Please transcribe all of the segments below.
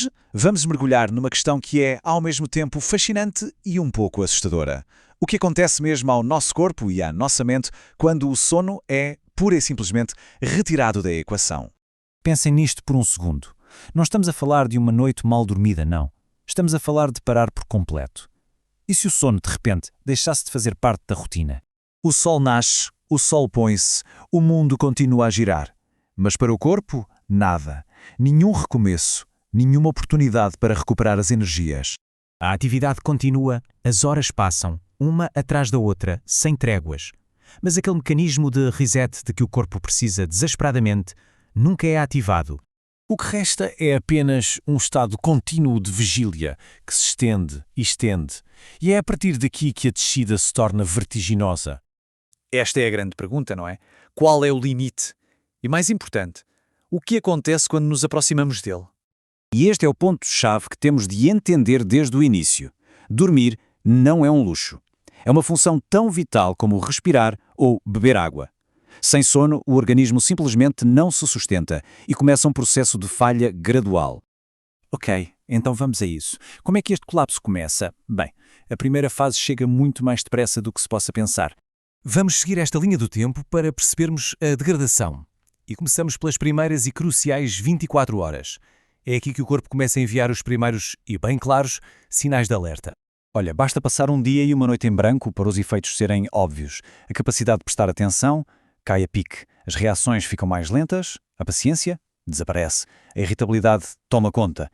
Hoje vamos mergulhar numa questão que é, ao mesmo tempo, fascinante e um pouco assustadora. O que acontece mesmo ao nosso corpo e à nossa mente quando o sono é, pura e simplesmente, retirado da equação? Pensem nisto por um segundo. Não estamos a falar de uma noite mal dormida, não. Estamos a falar de parar por completo. E se o sono, de repente, deixasse de fazer parte da rotina? O sol nasce, o sol põe-se, o mundo continua a girar. Mas para o corpo, nada. Nenhum recomeço, nenhuma oportunidade para recuperar as energias. A atividade continua, as horas passam, uma atrás da outra, sem tréguas. Mas aquele mecanismo de reset de que o corpo precisa desesperadamente nunca é ativado. O que resta é apenas um estado contínuo de vigília que se estende e estende. E é a partir daqui que a descida se torna vertiginosa. Esta é a grande pergunta, não é? Qual é o limite? E mais importante, o que acontece quando nos aproximamos dele? E este é o ponto-chave que temos de entender desde o início. Dormir não é um luxo. É uma função tão vital como respirar ou beber água. Sem sono, o organismo simplesmente não se sustenta e começa um processo de falha gradual. Ok, então vamos a isso. Como é que este colapso começa? Bem, a primeira fase chega muito mais depressa do que se possa pensar. Vamos seguir esta linha do tempo para percebermos a degradação. E começamos pelas primeiras e cruciais 24 horas. É aqui que o corpo começa a enviar os primeiros e bem claros sinais de alerta. Olha, basta passar um dia e uma noite em branco para os efeitos serem óbvios. A capacidade de prestar atenção cai a pique, as reações ficam mais lentas, a paciência desaparece, a irritabilidade toma conta.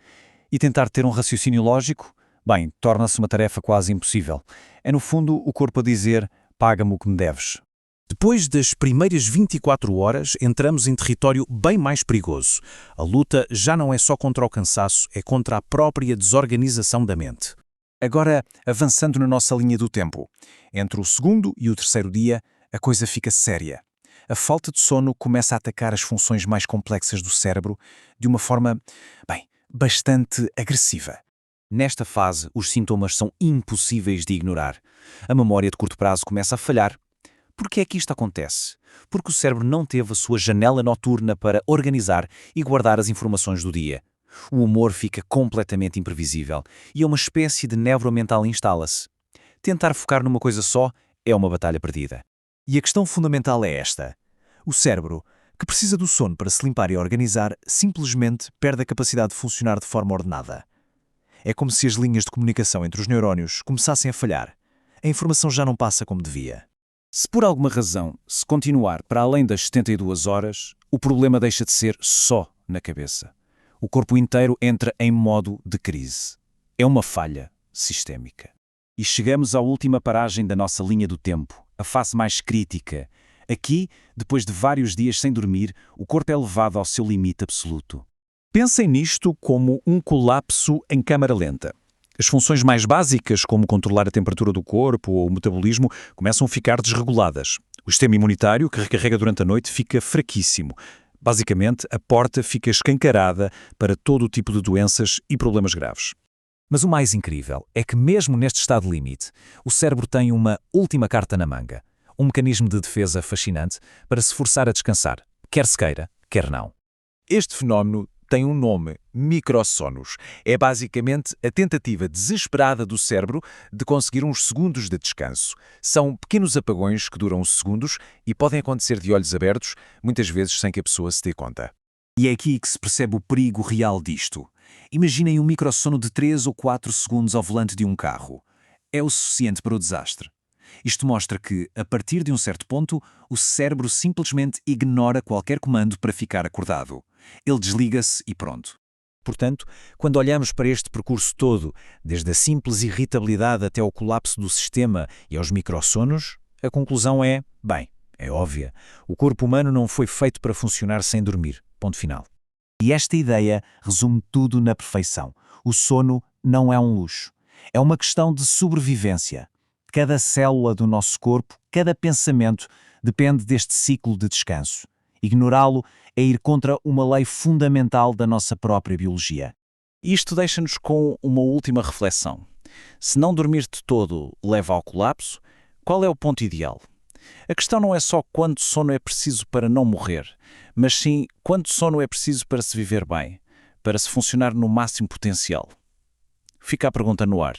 E tentar ter um raciocínio lógico, bem, torna-se uma tarefa quase impossível. É no fundo o corpo a dizer, paga-me o que me deves. Depois das primeiras 24 horas, entramos em território bem mais perigoso. A luta já não é só contra o cansaço, é contra a própria desorganização da mente. Agora, avançando na nossa linha do tempo. Entre o segundo e o terceiro dia, a coisa fica séria. A falta de sono começa a atacar as funções mais complexas do cérebro de uma forma, bastante agressiva. Nesta fase, os sintomas são impossíveis de ignorar. A memória de curto prazo começa a falhar. Por que é que isto acontece? Porque o cérebro não teve a sua janela noturna para organizar e guardar as informações do dia. O humor fica completamente imprevisível e uma espécie de névoa mental instala-se. Tentar focar numa coisa só é uma batalha perdida. E a questão fundamental é esta. O cérebro, que precisa do sono para se limpar e organizar, simplesmente perde a capacidade de funcionar de forma ordenada. É como se as linhas de comunicação entre os neurónios começassem a falhar. A informação já não passa como devia. Se por alguma razão se continuar para além das 72 horas, o problema deixa de ser só na cabeça. O corpo inteiro entra em modo de crise. É uma falha sistémica. E chegamos à última paragem da nossa linha do tempo, a fase mais crítica. Aqui, depois de vários dias sem dormir, o corpo é levado ao seu limite absoluto. Pensem nisto como um colapso em câmara lenta. As funções mais básicas, como controlar a temperatura do corpo ou o metabolismo, começam a ficar desreguladas. O sistema imunitário, que recarrega durante a noite, fica fraquíssimo. Basicamente, a porta fica escancarada para todo o tipo de doenças e problemas graves. Mas o mais incrível é que mesmo neste estado limite, o cérebro tem uma última carta na manga. Um mecanismo de defesa fascinante para se forçar a descansar, quer se queira, quer não. Este fenómeno tem um nome, microsonos. É basicamente a tentativa desesperada do cérebro de conseguir uns segundos de descanso. São pequenos apagões que duram segundos e podem acontecer de olhos abertos, muitas vezes sem que a pessoa se dê conta. E é aqui que se percebe o perigo real disto. Imaginem um microsono de 3 ou 4 segundos ao volante de um carro. É o suficiente para o desastre. Isto mostra que, a partir de um certo ponto, o cérebro simplesmente ignora qualquer comando para ficar acordado. Ele desliga-se e pronto. Portanto, quando olhamos para este percurso todo, desde a simples irritabilidade até ao colapso do sistema e aos microssonos, a conclusão é, é óbvia. O corpo humano não foi feito para funcionar sem dormir. Ponto final. E esta ideia resume tudo na perfeição. O sono não é um luxo. É uma questão de sobrevivência. Cada célula do nosso corpo, cada pensamento, depende deste ciclo de descanso. Ignorá-lo é ir contra uma lei fundamental da nossa própria biologia. Isto deixa-nos com uma última reflexão. Se não dormir de todo leva ao colapso, qual é o ponto ideal? A questão não é só quanto sono é preciso para não morrer, mas sim quanto sono é preciso para se viver bem, para se funcionar no máximo potencial? Fica a pergunta no ar.